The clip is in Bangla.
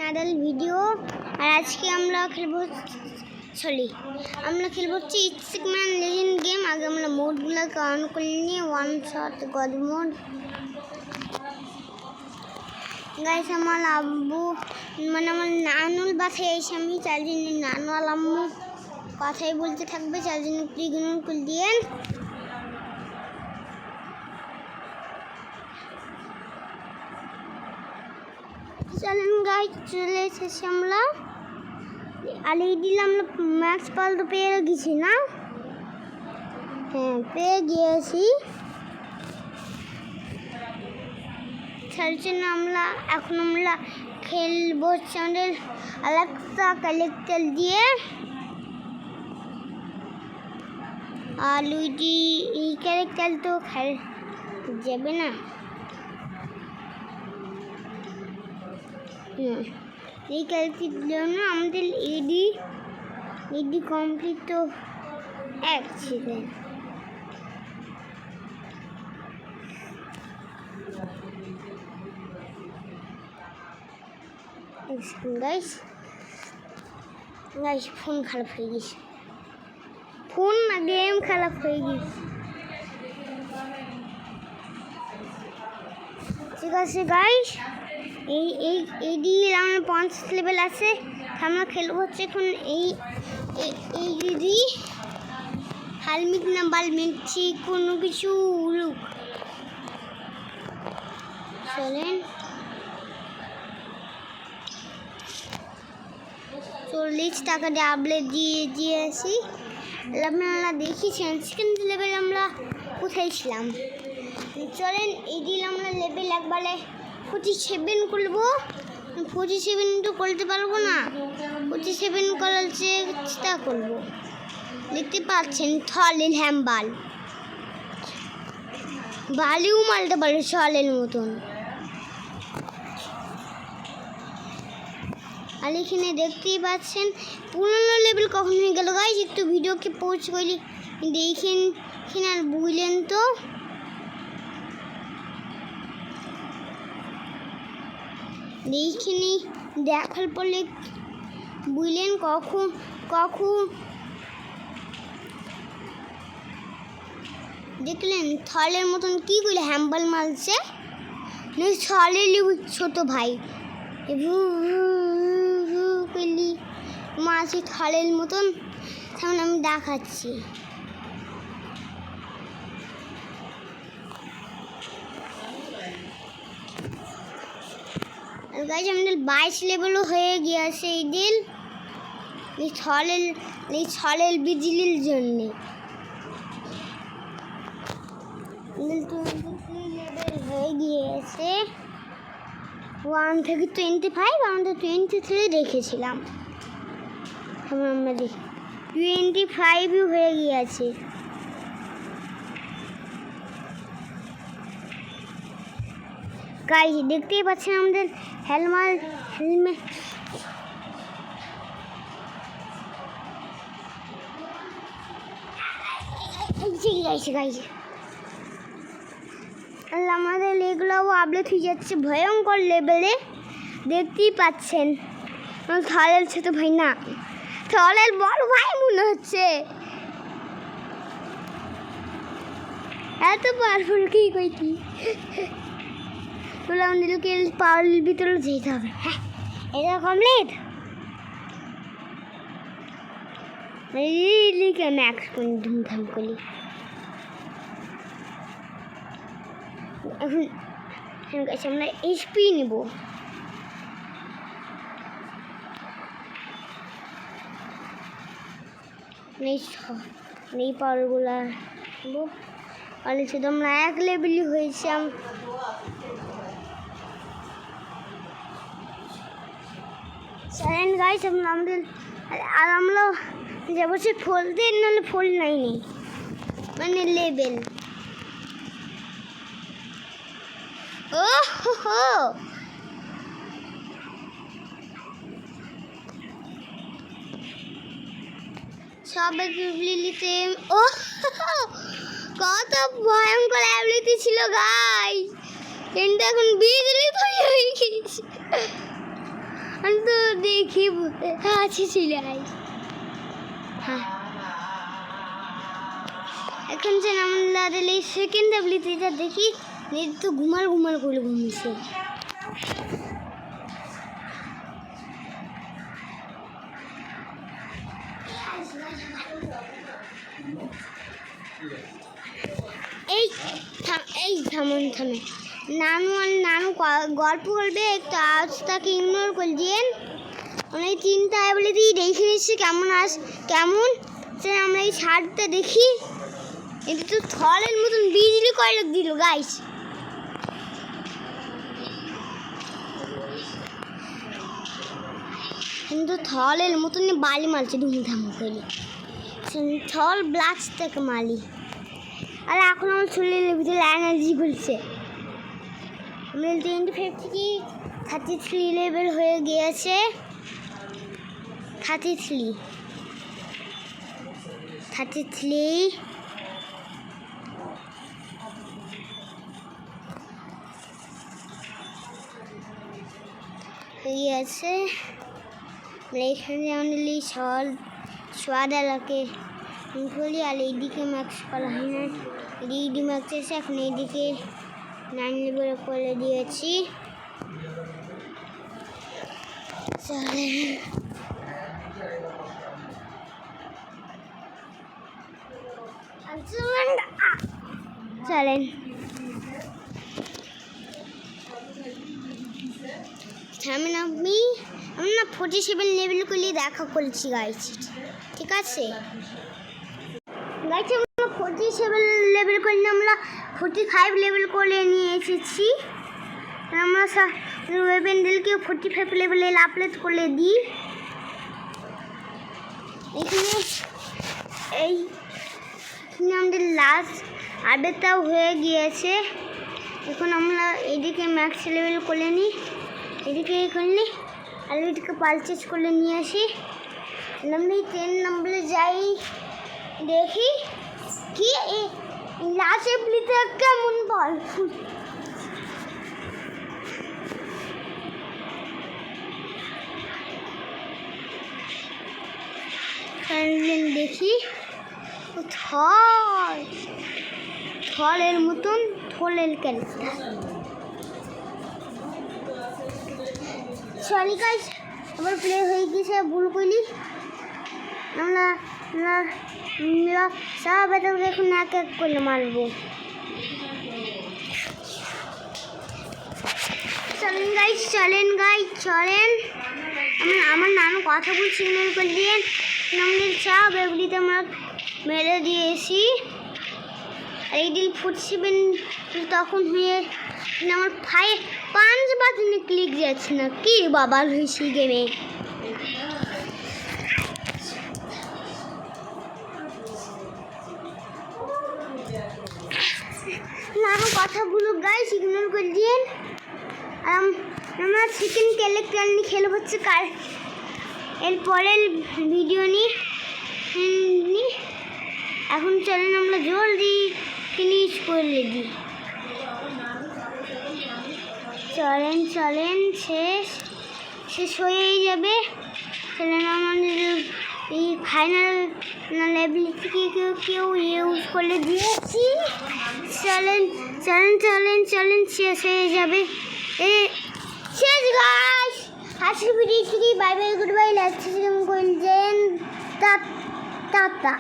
Nadal video. আর আজকে আমরা খেলবো হচ্ছে স্টিকম্যান লেজেন্ড গেম। আগে আমরা মোডগুলোকে অন করে নিয়ে one shot god mode. Guys আমার আব্বু মানে আমার নানুর বাসায় এসে আমি চার জন্য নানু আর আম্মু কথাই বলতে থাকবে, চার জন্য ইগনোর করে দিয়েন। চলেন গাইস চলে এসেছি আমরা। আর এই দিলে আমরা ম্যাক্স পাল তো পেয়ে গেছি না? হ্যাঁ পেয়ে গিয়েছি। তার জন্য এখন আমরা খেলবো আমাদের আলেক্সা ক্যারেক্টার দিয়ে। আর লুইজি এই ক্যারেক্টার তো যাবে না। এই ক্যারেক্টার জন্য আমাদের এডি কমপ্লিট তো এক ছিল। গাইস ফোন খারাপ হয়ে গেছে, ফোন না গেম খারাপ হয়ে গেছে। ঠিক আছে গাইস, এই দিয়ে আমার 50 লেভেল আছে। আমরা খেলবো হচ্ছে এখন এই দিদি হালমিক না বালমিচ্ছি কোনো কিছু লুক। চলেন 40 টাকা ডাবলে দিয়ে আসি। আপনারা দেখিয়েছেন সেকেন্ড লেভেল আমরা কোথায় ছিলাম। চলেন এই দিন আমরা লেভেল একবারে 47 করবো। 47 তো করতে পারবো না, 47 করার চেষ্টা করবো। দেখতে পাচ্ছেন থলের হ্যাম্বাল বালিও মারতে পারে ছলের মতন। আর এখানে দেখতেই পাচ্ছেন 15 লেভেল কখন হয়ে গেল গাইস। একটু ভিডিওকে পোস্ট করি দেখেন এখানে। আর বুঝলেন তো এইখানে দেখার পরে বুঝলেন কখন দেখলেন থলের মতন কি করে হ্যাম্বাল মারছে। ছলের ছোট ভাই মাছি থলের মতন। তখন আমি দেখাচ্ছি। গাইস আমাদের 22 লেভেলও হয়ে গিয়েছে এই দিন এই ছলের বিজলির জন্যে। 23 লেভেল হয়ে গিয়েছে। 1 থেকে 25 আমরা 23 রেখেছিলাম। এখন আমরা দেখি 25 হয়ে গিয়েছে। গাইস দেখতেই পাচ্ছেন আমাদের হেলমেট গাইস আমাদের এগুলোও আপডেট হয়ে যাচ্ছে ভয়ঙ্কর লেভেলে। দেখতেই পাচ্ছেন থলের ছোট ভাই না, থলের বড় ভাই মনে হচ্ছে। এত পাওয়ারফুল কি কইতি তোলা আমাদেরকে পাওয়ার ভিতরে যেতে হবে। হ্যাঁ এটা কমপ্লিট। ম্যাক্স ধুমধাম করি। এখন আমরা এইচপি নেব। এই পাওয়ারগুলা নেব। আর শুধু আমরা 1 লেভেলই হয়েছে। গাইস আমাদের আর আমরা যাবো সে ফোলতে, নাহলে ফোল নাইনি মানে লেভেল। ও হো সব অ্যাবিলিটিতে ও কত ভয়ঙ্কর অ্যাবিলিটি ছিল গাইস। কিন্তু এখন বিজলি তৈরি হয়ে গেছে। আমি তো দেখি আছে চলে আই। হ্যাঁ এখন যে আমরা এই সেকেন্ড অ্যাবিলিটিটা দেখি, তো ঘুমার করে ঘুমিয়েছে। এই থামে নানু গল্প করবে, একটু আজ তাকে ইগনোর করছেন। আমরা এই তিনটা অ্যাবিলিটি দেখে নিচ্ছি কেমন সে। আমরা এই শার্টটা দেখি, এটা তো থলের মতন বিজলি কয়লা দিল গাইস। কিন্তু থলের মতন বালি মারছে ধুমধাম করে, থল ব্লাক থেকে মালি। আর এখন আমার শরীরের ভিতরে এনার্জি বলছে। আমরা 25 থেকে 33 লেভেল হয়ে গিয়েছে। 33 হয়ে গিয়েছে। এখানে অনলি সোয়াদালাকে বলি, আর এইদিকে ম্যাক্স করা হয় না। এইদিকে ম্যাক্স এসে এখন এইদিকে 9 লেভেল করে দিয়েছি। চলেন আমি না 47 লেভেল করলে দেখা করছি গাইস, ঠিক আছে গাইস। আমরা 47 লেভেল করলে আমরা 45 লেভেল করে নিয়ে এসেছি। আমরা ওয়েবেন্ডেলকে 45 লেভেলে আপলোড করে দিই। এখানে আমাদের লাস্ট আপডেটটাও হয়ে গিয়েছে। এখন আমরা এদিকে ম্যাক্স লেভেল করে নিই, এদিকে করলে আর এদিকে পারচেজ করে নিয়ে আসি। আমরা 10 নম্বরে যাই, দেখি কি লাস্ট এপ্লিতে কেমন বল। দেখি থলের মতন থলের ক্যারেক্টার। সরি গাইস, আবার প্লে হয়ে গেছে, ভুল করলি। আমরা সব এখন এক করে মারবো। চলেন গাইস। আমার নানু কথা বলছি, ইগনোর করে দিয়ে আমাদের সব এগুলিতে আমরা মেরে দিয়েছি। আর এই দিন 47 তখন হয়ে আমার 5 বাটনে ক্লিক যাচ্ছে না, কি বাবার হয়েছে গেমে। নানু কথাগুলো গাইস ইগনোর করে দিয়ে আমরা সেকেন্ড ক্যারেক্টার নিয়ে খেলে হচ্ছে কার এর পরের ভিডিও নিয়ে। এখন চলেন আমরা জলদি ফিনিশ করে দিই। চলেন শেষ হয়েই যাবে। চলেন আমাদের এই ফাইনাল লেভেল থেকে কেউ ইউজ করে দিয়েছি। চলেন শেষ হয়ে যাবে। শেষ গাইস, আজকের ভিডিও থেকে bye bye, good bye, like করবেন, টাটা।